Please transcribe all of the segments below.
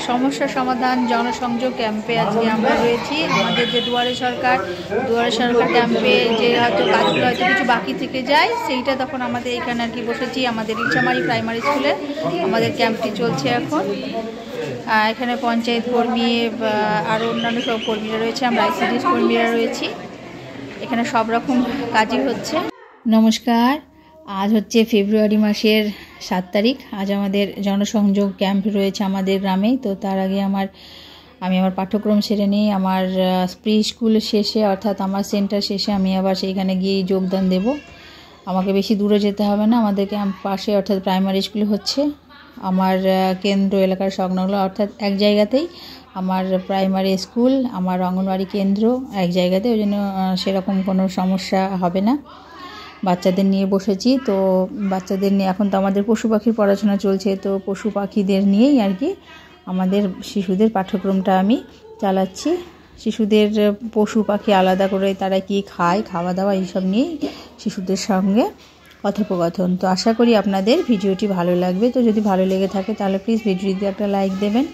সমস্যা সমাধান জনসংযোগ ক্যাম্পে আজকে আমরা রয়েছি। আমাদের যে দুয়ারে সরকার ক্যাম্পে যে হয়তো কাজগুলো হয়তো কিছু বাকি থেকে যায়, সেইটা তখন আমাদের এখানে আর কি বসেছি। আমাদের রিচামারি প্রাইমারি স্কুলে আমাদের ক্যাম্পটি চলছে এখন। এখানে পঞ্চায়েত কর্মী আরও অন্যান্য সব কর্মীরা রয়েছে, আমরা আইসিডিএস কর্মীরা রয়েছি। এখানে সব রকম কাজই হচ্ছে। নমস্কার, আজ হচ্ছে ফেব্রুয়ারি মাসের 7 তারিখ। আজ আমাদের জনসংযোগ ক্যাম্প রয়েছে আমাদের গ্রামে। তো তার আগে আমি আমার পাঠ্যক্রম সেরে নিই। আমার প্রি স্কুল শেষে অর্থাৎ আমার সেন্টার শেষে আমি আবার সেইখানে গিয়ে যোগদান দেব। আমাকে বেশি দূরে যেতে হবে না, আমাদের ক্যাম্প পাশে অর্থাৎ প্রাইমারি স্কুল হচ্ছে। আমার কেন্দ্র এলাকার সংলগ্ন অর্থাৎ এক জায়গাতেই আমার প্রাইমারি স্কুল, আমার অঙ্গনওয়াড়ি কেন্দ্র এক জায়গাতে, ওই জন্য সেরকম কোনো সমস্যা হবে না। বাচ্চাদের নিয়ে বসেছি। তো বাচ্চাদের নিয়ে এখন তো আমাদের পশু পাখির পড়াশোনা চলছে, তো পশু পাখিদের নিয়েই আর কি আমাদের শিশুদের পাঠ্যক্রমটা আমি চালাচ্ছি। শিশুদের পশু পাখি আলাদা করে তারা কি খায়, খাওয়া দাওয়া এইসব নিয়েই শিশুদের সঙ্গে কথোপকথন। তো আশা করি আপনাদের ভিডিওটি ভালো লাগবে। তো যদি ভালো লেগে থাকে তাহলে প্লিজ ভিডিওটিতে একটা লাইক দেবেন।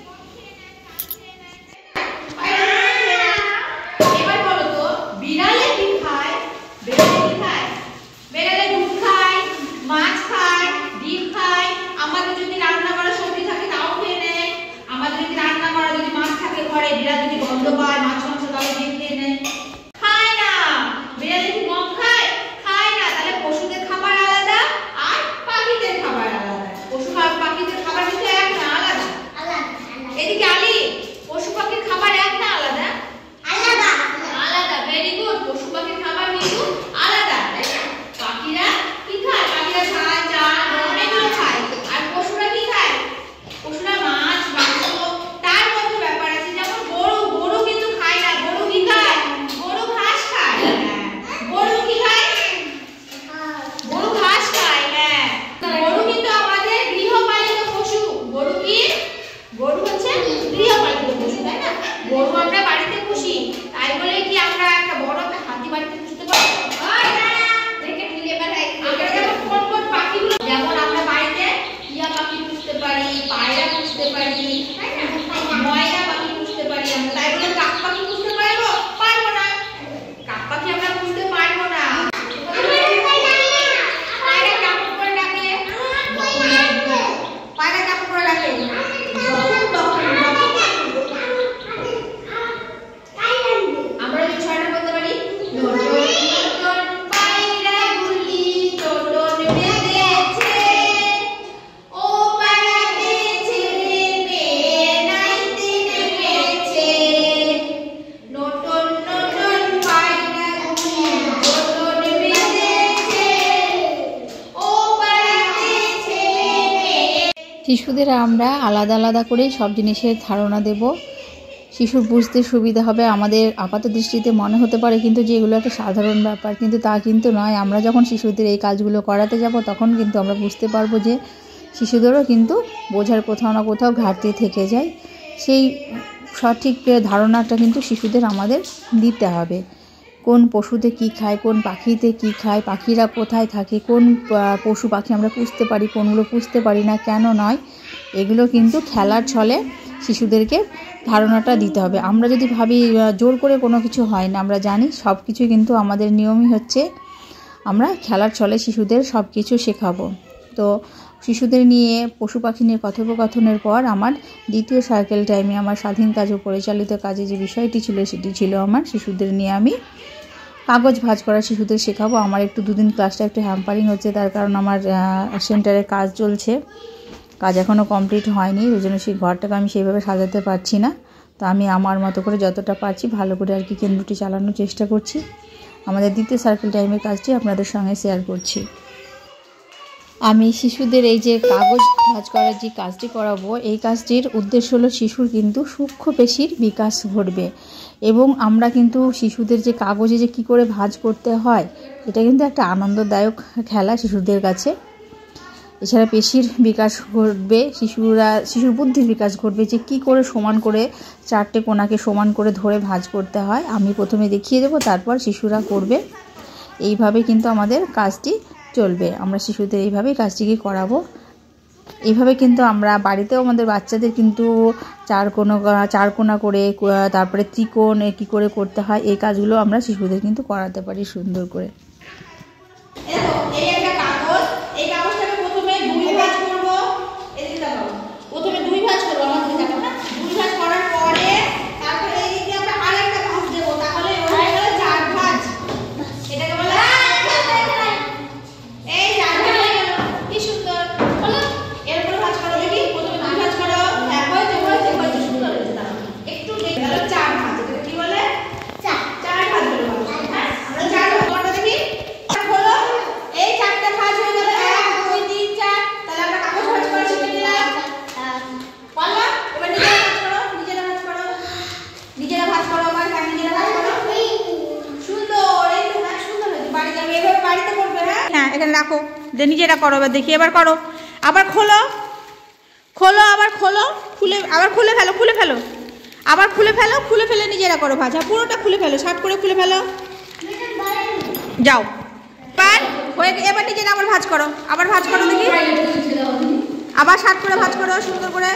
শিশুদের আমরা আলাদা আলাদা করে সব জিনিসের ধারণা দেব। শিশুর বুঝতে সুবিধা হবে। আমাদের আপাত দৃষ্টিতে মনে হতে পারে কিন্তু যে এগুলো একটা সাধারণ ব্যাপার, কিন্তু তা কিন্তু নয়। আমরা যখন শিশুদের এই কাজগুলো করাতে যাব তখন কিন্তু আমরা বুঝতে পারবো যে শিশুদেরও কিন্তু বোঝার কোথাও না কোথাও ঘাটতি থেকে যায়। সেই সঠিক ধারণাটা কিন্তু শিশুদের আমাদের দিতে হবে। কোন পশুতে কি খায়, কোন পাখিতে কি খায়, পাখিরা কোথায় থাকে, কোন পশু পাখি আমরা পুষতে পারি, কোনগুলো পুষতে পারি না, কেন নয়, এগুলো কিন্তু খেলার ছলে শিশুদেরকে ধারণাটা দিতে হবে। আমরা যদি ভাবি জোর করে কোনো কিছু হয় না, আমরা জানি সব কিছু কিন্তু আমাদের নিয়মই হচ্ছে আমরা খেলার ছলে শিশুদের সব কিছু শেখাবো। তো শিশুদের নিয়ে পশু পাখি নিয়ে কথোপকথনের পর আমার দ্বিতীয় সার্কেল টাইমে আমার স্বাধীন কাজ ও পরিচালিত কাজে যে বিষয়টি ছিল সেটি ছিল আমার শিশুদের নিয়ে আমি কাগজ ভাঁজ করা শিশুদের শেখাবো। আমার একটু দুদিন ক্লাসটা একটু হ্যাম্পারিং হচ্ছে, তার কারণ আমার সেন্টারে কাজ চলছে, কাজ এখনও কমপ্লিট হয়নি, ওই জন্য সেই ঘরটাকে আমি সেইভাবে সাজাতে পারছি না। তো আমি আমার মতো করে যতটা পারছি ভালো করে আর কি কেন্দ্রটি চালানোর চেষ্টা করছি। আমাদের দ্বিতীয় সার্কেল টাইমের কাজটি আপনাদের সঙ্গে শেয়ার করছি। আমি শিশুদের এই যে কাগজ ভাঁজ করার যে কাজটি করাবো, এই কাজটির উদ্দেশ্য হলো শিশুর কিন্তু সূক্ষ্ম পেশির বিকাশ ঘটবে এবং আমরা কিন্তু শিশুদের যে কাগজে যে কী করে ভাঁজ করতে হয়, এটা কিন্তু একটা আনন্দদায়ক খেলা শিশুদের কাছে। এছাড়া পেশির বিকাশ ঘটবে, শিশুর বুদ্ধির বিকাশ ঘটবে যে কী করে সমান করে 4টে কোণাকে সমান করে ধরে ভাঁজ করতে হয়। আমি প্রথমে দেখিয়ে দেবো, তারপর শিশুরা করবে। এইভাবে কিন্তু আমাদের কাজটি চলবে। আমরা শিশুদের এইভাবেই কাজটিকে করাবো। এইভাবে কিন্তু আমরা বাড়িতেও আমাদের বাচ্চাদের কিন্তু চারকোনা করে, তারপরে ত্রিকোণ কী করে করতে হয়, এই কাজগুলো আমরা শিশুদের কিন্তু করাতে পারি সুন্দর করে। এখানে রাখো, নিজেরা করো, এবার দেখি, এবার করো, আবার খোলো, আবার খোলো, আবার খুলে ফেলো, আবার খুলে ফেলে নিজেরা করো ভাজ। পুরোটা খুলে ফেলো, শার্ট করে খুলে ফেলো, যাও। এবার নিজেরা আবার ভাজ করো, দেখি, আবার শার্ট করে ভাজ করো সুন্দর করে।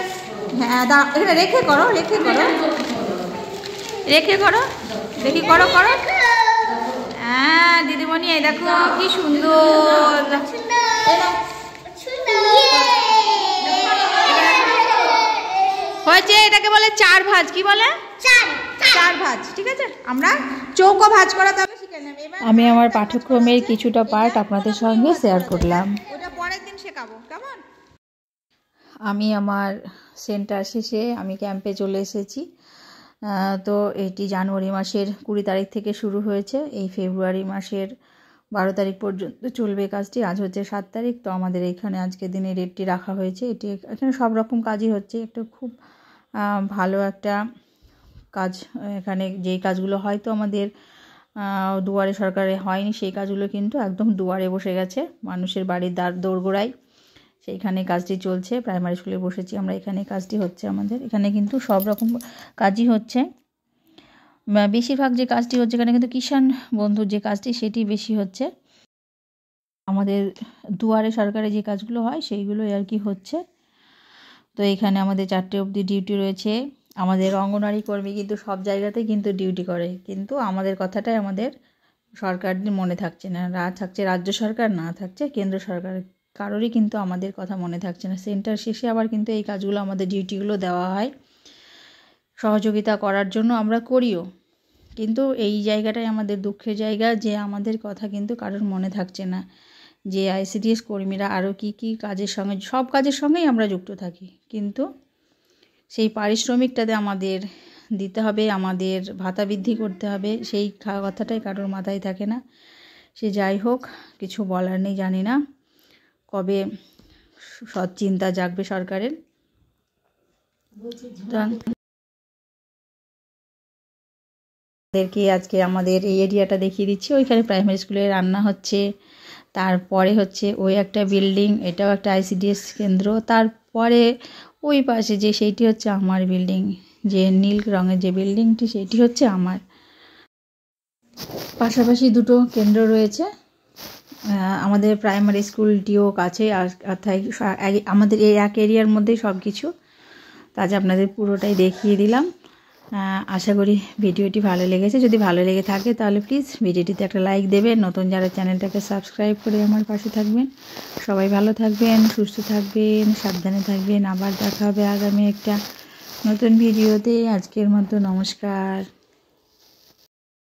হ্যাঁ, এখানে রেখে করো, দেখি, করো। হ্যাঁ দিদিমণি, এই দেখো কি সুন্দর হয়েছে। এটাকে বলে চার ভাজ। কি বলে? চার ভাজ। ঠিক আছে, আমরা চৌকো ভাজ করা তবে শিখে নেব। আমি আমার পাঠ্যক্রমের কিছুটা পার্ট আপনাদের সঙ্গে শেয়ার করলাম, ওটা পরের দিন শেখাবো, কেমন? আমি আমার সেন্টার শেষে আমি ক্যাম্পে চলে এসেছি। তো এটি জানুয়ারি মাসের 20 তারিখ থেকে শুরু হয়েছে, এই ফেব্রুয়ারি মাসের 12 তারিখ পর্যন্ত চলবে কাজটি। আজ হচ্ছে 7 তারিখ। তো আমাদের এখানে আজকের দিনে ডেটটি রাখা হয়েছে। এখানে সব রকম কাজই হচ্ছে। একটা খুব ভালো একটা কাজ। এখানে যেই কাজগুলো হয়তো আমাদের দুয়ারে সরকারে হয়নি, সেই কাজগুলো কিন্তু একদম দুয়ারে বসে গেছে, মানুষের বাড়ির দোরগোড়ায় সেইখানে কাজটি চলছে। প্রাইমারি স্কুলে বসেছি আমরা, এখানে কাজটি হচ্ছে আমাদের। এখানে কিন্তু সব রকম কাজই হচ্ছে। বেশিরভাগ যে কাজটি হচ্ছে এখানে কিন্তু কিষাণ বন্ধুর যে কাজটি, সেটি বেশি হচ্ছে। আমাদের দুয়ারে সরকারে যে কাজগুলো হয় সেইগুলোই আর কি হচ্ছে। তো এখানে আমাদের 4টে অবধি ডিউটি রয়েছে। আমাদের অঙ্গনওয়াড়ি কর্মী কিন্তু সব জায়গাতেই কিন্তু ডিউটি করে, কিন্তু আমাদের কথাটাই আমাদের সরকার মনে থাকছে না। থাকছে রাজ্য সরকার, না থাকছে কেন্দ্র সরকার, কারোরই কিন্তু আমাদের কথা মনে থাকছে না। সেন্টার শেষে আবার কিন্তু এই কাজগুলো, আমাদের ডিউটিগুলো দেওয়া হয় সহযোগিতা করার জন্য, আমরা করিও। কিন্তু এই জায়গাটাই আমাদের দুঃখের জায়গা, যে আমাদের কথা কিন্তু কারোর মনে থাকছে না। যে ICDS কর্মীরা আরও কি কাজের সঙ্গে, সব কাজের সঙ্গেই আমরা যুক্ত থাকি, কিন্তু সেই পারিশ্রমিকটাতে আমাদের দিতে হবে, আমাদের ভাতা বৃদ্ধি করতে হবে, সেই কথাটাই কারোর মাথায় থাকে না। সে যাই হোক, কিছু বলার নেই, জানি না কবে সৎ চিন্তা জাগবে সরকারের। আপনাদেরকে আজকে আমাদের এই এরিয়াটা দেখিয়ে দিচ্ছি। ওইখানে প্রাইমারি স্কুলে রান্না হচ্ছে, তারপরে হচ্ছে ওই একটা বিল্ডিং, এটাও একটা ICDS কেন্দ্র। তারপরে ওই পাশে যে সেইটি হচ্ছে আমার বিল্ডিং, যে নীল রঙের যে বিল্ডিংটি, সেটি হচ্ছে আমার। পাশাপাশি দুটো কেন্দ্র রয়েছে। আমাদের প্রাইমারি স্কুলটিও কাছে, আমাদের এই এক এরিয়ার মধ্যেই সব কিছু। আজ আপনাদের পুরোটাই দেখিয়ে দিলাম। আশা করি ভিডিওটি ভালো লেগেছে। যদি ভালো লেগে থাকে তাহলে প্লিজ ভিডিওটিতে একটা লাইক দেবেন। নতুন যারা চ্যানেলটাকে সাবস্ক্রাইব করে আমার পাশে থাকবেন। সবাই ভালো থাকবেন, সুস্থ থাকবেন, সাবধানে থাকবেন। আবার দেখা হবে আগামী একটা নতুন ভিডিওতে। আজকের মতো নমস্কার।